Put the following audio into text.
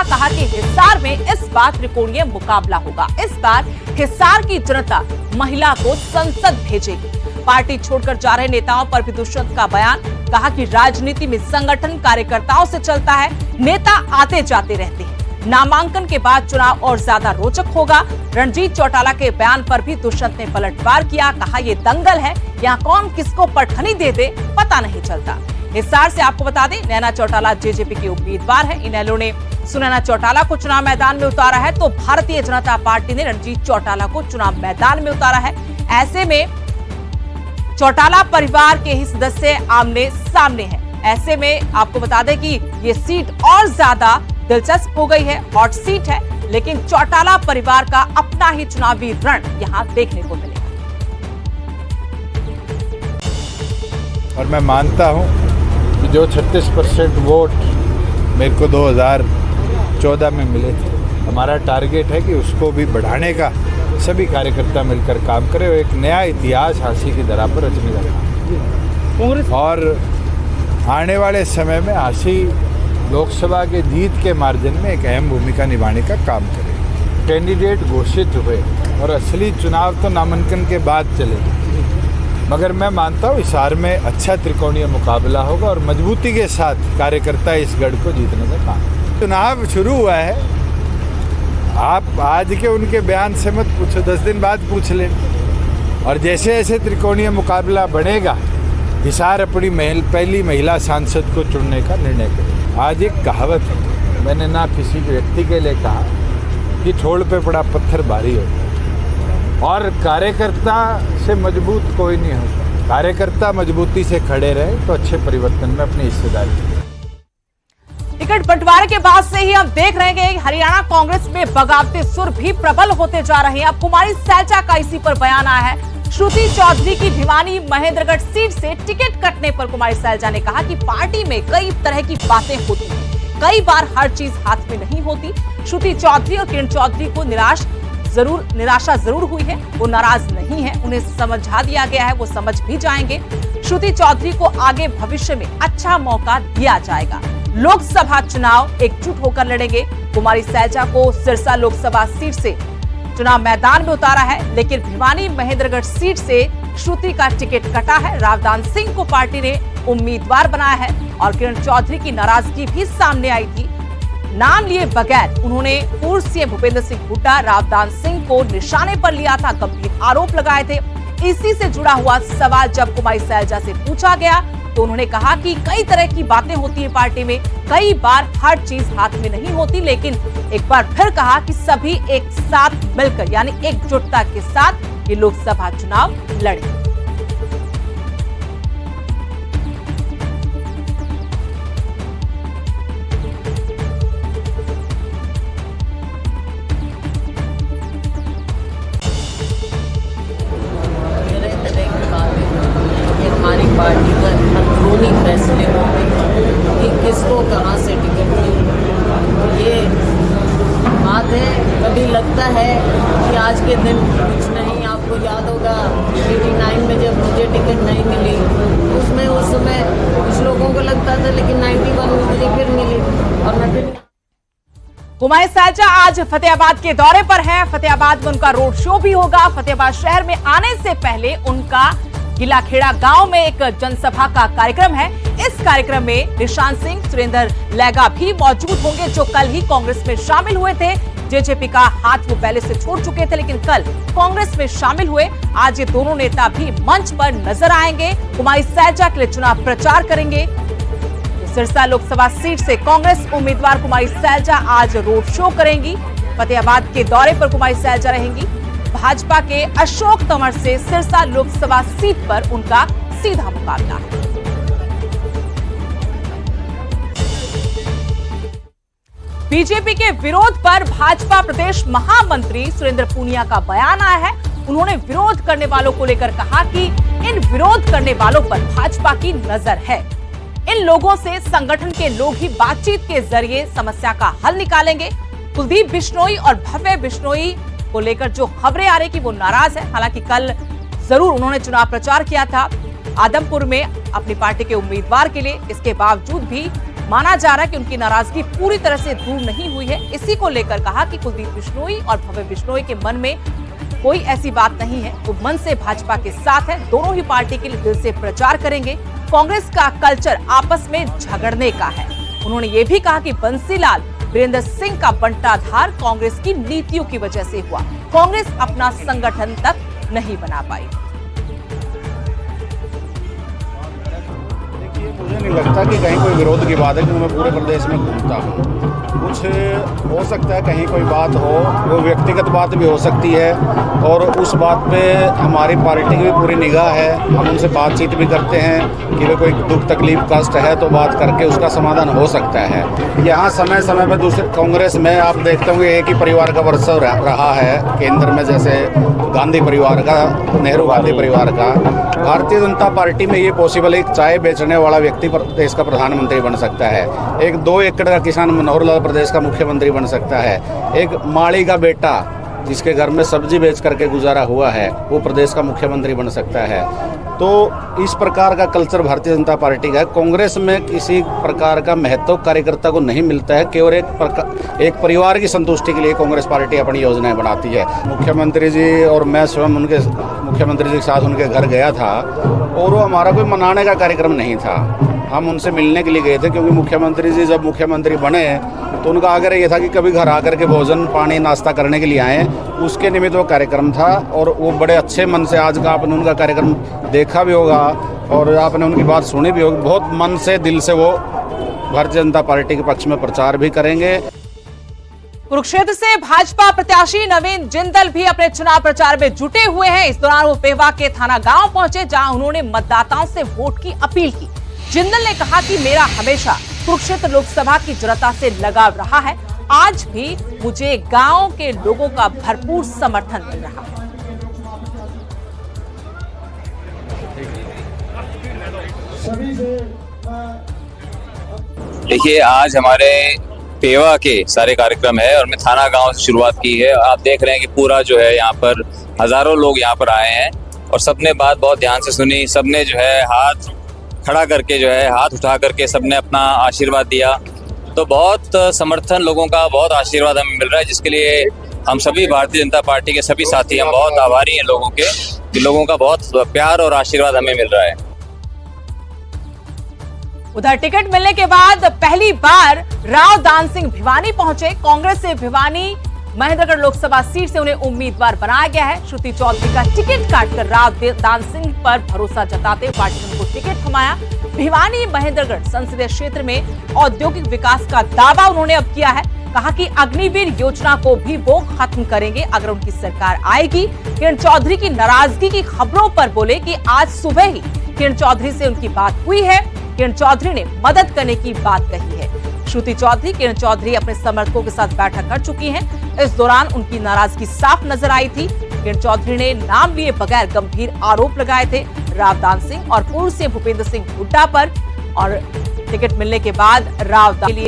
कहा कि हिसार में इस बार त्रिकोणीय मुकाबला होगा। इस बार हिसार की जनता महिला को संसद भेजेगी। पार्टी छोड़कर जा रहे नेताओं पर भी दुष्यंत का बयान, कहा कि राजनीति में संगठन कार्यकर्ताओं से चलता है, नेता आते जाते रहते हैं, नामांकन के बाद चुनाव और ज्यादा रोचक होगा। रणजीत चौटाला के बयान पर भी दुष्यंत ने पलटवार किया, कहा ये दंगल है, यहाँ कौन किसको पटखनी दे दे पता नहीं चलता। हिसार से आपको बता दें, नैना चौटाला जेजेपी के उम्मीदवार है। इनेलो ने सुनैना चौटाला को चुनाव मैदान में उतारा है, तो भारतीय जनता पार्टी ने रणजीत चौटाला को चुनाव मैदान में उतारा है। ऐसे में चौटाला परिवार के ही सदस्य आमने सामने हैं। ऐसे में आपको बता दें कि ये सीट और ज्यादा दिलचस्प हो गई है, हॉट सीट है, लेकिन चौटाला परिवार का अपना ही चुनावी रण यहां देखने को मिलेगा। और मैं मानता हूं कि जो 36% वोट मेरे को 2014 में मिले थे, हमारा टारगेट है कि उसको भी बढ़ाने का सभी कार्यकर्ता मिलकर काम करें और एक नया इतिहास हांसी की दरा पर रचने का काम। और आने वाले समय में हांसी लोकसभा के जीत के मार्जिन में एक अहम भूमिका निभाने का काम करे। कैंडिडेट घोषित हुए और असली चुनाव तो नामांकन के बाद चलेगा, मगर मैं मानता हूँ हिसार में अच्छा त्रिकोणीय मुकाबला होगा और मजबूती के साथ कार्यकर्ता इस गढ़ को जीतने का काम। चुनाव शुरू हुआ है, आप आज के उनके बयान से मत पूछो, 10 दिन बाद पूछ लें। और जैसे जैसे त्रिकोणीय मुकाबला बढ़ेगा, हिसार अपनी पहली महिला सांसद को चुनने का निर्णय करे। आज एक कहावत है, मैंने ना किसी व्यक्ति के लिए कहा कि ठोड़ पे पड़ा पत्थर भारी होता है, और कार्यकर्ता से मजबूत कोई नहीं होता। कार्यकर्ता मजबूती से खड़े रहे तो अच्छे परिवर्तन में अपनी हिस्सेदारी। टिकट बंटवारे के बाद से ही हम देख रहे हैं कि हरियाणा कांग्रेस में बगावती सुर भी प्रबल होते जा रहे हैं। अब कुमारी सैलजा का इसी पर बयान आया है। श्रुति चौधरी की भिवानी महेंद्रगढ़ सीट से टिकट कटने पर कुमारी सैलजा ने कहा कि पार्टी में कई तरह की बातें होती हैं, कई बार हर चीज हाथ में नहीं होती। श्रुति चौधरी और किरण चौधरी को निराशा जरूर हुई है, वो नाराज नहीं है, उन्हें समझा दिया गया है, वो समझ भी जाएंगे। श्रुति चौधरी को आगे भविष्य में अच्छा मौका दिया जाएगा। लोकसभा चुनाव एकजुट होकर लड़ेंगे। कुमारी सैलजा को सिरसा लोकसभा सीट से चुनाव मैदान में उतारा है, लेकिन भिवानी महेंद्रगढ़ सीट से श्रुति का टिकट कटा है। रावदान सिंह को पार्टी ने उम्मीदवार बनाया है और किरण चौधरी की नाराजगी भी सामने आई थी। नाम लिए बगैर उन्होंने पूर्व सीएम भूपेंद्र सिंह हुड्डा, रावदान सिंह को निशाने पर लिया था, गंभीर आरोप लगाए थे। इसी से जुड़ा हुआ सवाल जब कुमारी सैलजा से पूछा गया तो उन्होंने कहा कि कई तरह की बातें होती है पार्टी में, कई बार हर चीज हाथ में नहीं होती, लेकिन एक बार फिर कहा कि सभी एक साथ मिलकर यानी एकजुटता के साथ ये लोकसभा चुनाव लड़े। पार्टी का अंदरूनी फैसले होंगे कि किसको कहाँ से टिकट मिले। ये बात है, कभी लगता है कि आज के दिन कुछ नहीं। आपको याद होगा 89 में जब मुझे टिकट नहीं मिली, उसमें उस समय कुछ लोगों को लगता था, लेकिन 91 में मुझे फिर मिली और मैं फिर। कुमारी सैलजा आज फतेहाबाद के दौरे पर है। फतेहाबाद में उनका रोड शो भी होगा। फतेहाबाद शहर में आने से पहले उनका गिलाखेड़ा गांव में एक जनसभा का कार्यक्रम है। इस कार्यक्रम में निशान सिंह, सुरेंद्र लैगा भी मौजूद होंगे, जो कल ही कांग्रेस में शामिल हुए थे। जेजेपी का हाथ वो पहले से छोड़ चुके थे, लेकिन कल कांग्रेस में शामिल हुए। आज ये दोनों नेता भी मंच पर नजर आएंगे, कुमारी सैलजा के लिए चुनाव प्रचार करेंगे। सिरसा लोकसभा सीट से कांग्रेस उम्मीदवार कुमारी सैलजा आज रोड शो करेंगी। फतेहाबाद के दौरे पर कुमारी सैलजा रहेंगी। भाजपा के अशोक तंवर से सिरसा लोकसभा सीट पर उनका सीधा मुकाबला है। बीजेपी के विरोध पर भाजपा प्रदेश महामंत्री सुरेंद्र पूनिया का बयान आया है। उन्होंने विरोध करने वालों को लेकर कहा कि इन विरोध करने वालों पर भाजपा की नजर है। इन लोगों से संगठन के लोग ही बातचीत के जरिए समस्या का हल निकालेंगे। कुलदीप बिश्नोई और भव्य बिश्नोई को लेकर जो खबरें आ रही कि वो नाराज है। हालांकि कल जरूर उन्होंने चुनाव प्रचार किया था आदमपुर में अपनी पार्टी के उम्मीदवार के लिए। इसके बावजूद भी माना जा रहा है कि उनकी नाराजगी पूरी तरह से दूर नहीं हुई है। इसी को लेकर कहा कि कुलदीप बिश्नोई और भव्य बिश्नोई के मन में कोई ऐसी बात नहीं है, वो मन से भाजपा के साथ है, दोनों ही पार्टी के लिए दिल से प्रचार करेंगे। कांग्रेस का कल्चर आपस में झगड़ने का है। उन्होंने ये भी कहा कि बंसीलाल वीरेंद्र सिंह का बंटाधार कांग्रेस की नीतियों की वजह से हुआ, कांग्रेस अपना संगठन तक नहीं बना पाई। मुझे नहीं लगता कि कहीं कोई विरोध की बात है, क्योंकि मैं पूरे प्रदेश में घूमता हूँ। कुछ हो सकता है कहीं कोई बात हो, वो व्यक्तिगत बात भी हो सकती है, और उस बात पे हमारी पार्टी की भी पूरी निगाह है। हम उनसे बातचीत भी करते हैं कि वे कोई दुख तकलीफ कष्ट है तो बात करके उसका समाधान हो सकता है। यहाँ समय समय पर दूसरे कांग्रेस में आप देखते होंगे एक ही परिवार का वर्चस्व रहा है केंद्र में, जैसे गांधी परिवार का, नेहरू गांधी परिवार का। भारतीय जनता पार्टी में ये पॉसिबल है, एक चाय बेचने वाला व्यक्ति देश का प्रधानमंत्री बन सकता है, एक 2 एकड़ का किसान मनोहर लाल प्रदेश का मुख्यमंत्री बन सकता है, एक माली का बेटा जिसके घर में सब्जी बेच करके गुजारा हुआ है वो प्रदेश का मुख्यमंत्री बन सकता है। तो इस प्रकार का कल्चर भारतीय जनता पार्टी का है। कांग्रेस में किसी प्रकार का महत्व कार्यकर्ता को नहीं मिलता है, केवल एक परिवार की संतुष्टि के लिए कांग्रेस पार्टी अपनी योजनाएं बनाती है। मुख्यमंत्री जी और मैं स्वयं उनके मुख्यमंत्री जी के साथ उनके घर गया था, और वो हमारा कोई मनाने का कार्यक्रम नहीं था, हम उनसे मिलने के लिए गए थे। क्योंकि मुख्यमंत्री जी जब मुख्यमंत्री बने तो उनका आग्रह ये था कि कभी घर आकर के भोजन पानी नाश्ता करने के लिए आएँ, उसके निमित्त वो कार्यक्रम था। और वो बड़े अच्छे मन से, आज का आपने उनका कार्यक्रम देखा भी होगा और आपने उनकी बात सुनी भी होगी, बहुत मन से दिल से वो भारतीय जनता पार्टी के पक्ष में प्रचार भी करेंगे। कुरुक्षेत्र से भाजपा प्रत्याशी नवीन जिंदल भी अपने चुनाव प्रचार में जुटे हुए हैं। इस दौरान वो पेवा के थाना गांव पहुंचे, जहां उन्होंने मतदाताओं से वोट की अपील की। जिंदल ने कहा कि मेरा हमेशा कुरुक्षेत्र लोकसभा की जनता से लगाव रहा है, आज भी मुझे गांव के लोगों का भरपूर समर्थन मिल रहा है। देखिए, आज हमारे पेवा के सारे कार्यक्रम है और मैं थाना गांव से शुरुआत की है। आप देख रहे हैं कि पूरा जो है यहाँ पर हजारों लोग यहाँ पर आए हैं और सबने बात बहुत ध्यान से सुनी। सबने जो है हाथ खड़ा करके, जो है हाथ उठा करके सबने अपना आशीर्वाद दिया। तो बहुत समर्थन लोगों का, बहुत आशीर्वाद हमें मिल रहा है, जिसके लिए हम सभी भारतीय जनता पार्टी के सभी साथी हम बहुत आभारी हैं लोगों के, कि लोगों का बहुत प्यार और आशीर्वाद हमें मिल रहा है। उधर टिकट मिलने के बाद पहली बार राव दान सिंह भिवानी पहुंचे। कांग्रेस से भिवानी महेंद्रगढ़ लोकसभा सीट से उन्हें उम्मीदवार बनाया गया है। श्रुति चौधरी का टिकट काटकर राव दान सिंह पर भरोसा जताते हुए पार्टी ने उनको टिकट थमाया। भिवानी महेंद्रगढ़ संसदीय क्षेत्र में औद्योगिक विकास का दावा उन्होंने अब किया है। कहा कि अग्निवीर योजना को भी वो खत्म करेंगे अगर उनकी सरकार आएगी। किरण चौधरी की नाराजगी की खबरों पर बोले कि आज सुबह ही किरण चौधरी से उनकी बात हुई है। किरण चौधरी ने मदद करने की बात कही है। श्रुति चौधरी किरण चौधरी अपने समर्थकों के साथ बैठक कर चुकी हैं। इस दौरान उनकी नाराजगी साफ नजर आई थी। किरण चौधरी ने नाम लिए बगैर गंभीर आरोप लगाए थे राव दान सिंह और पूर्व सीएम भूपेंद्र सिंह हुड्डा पर। और टिकट मिलने के बाद राव दान के लिए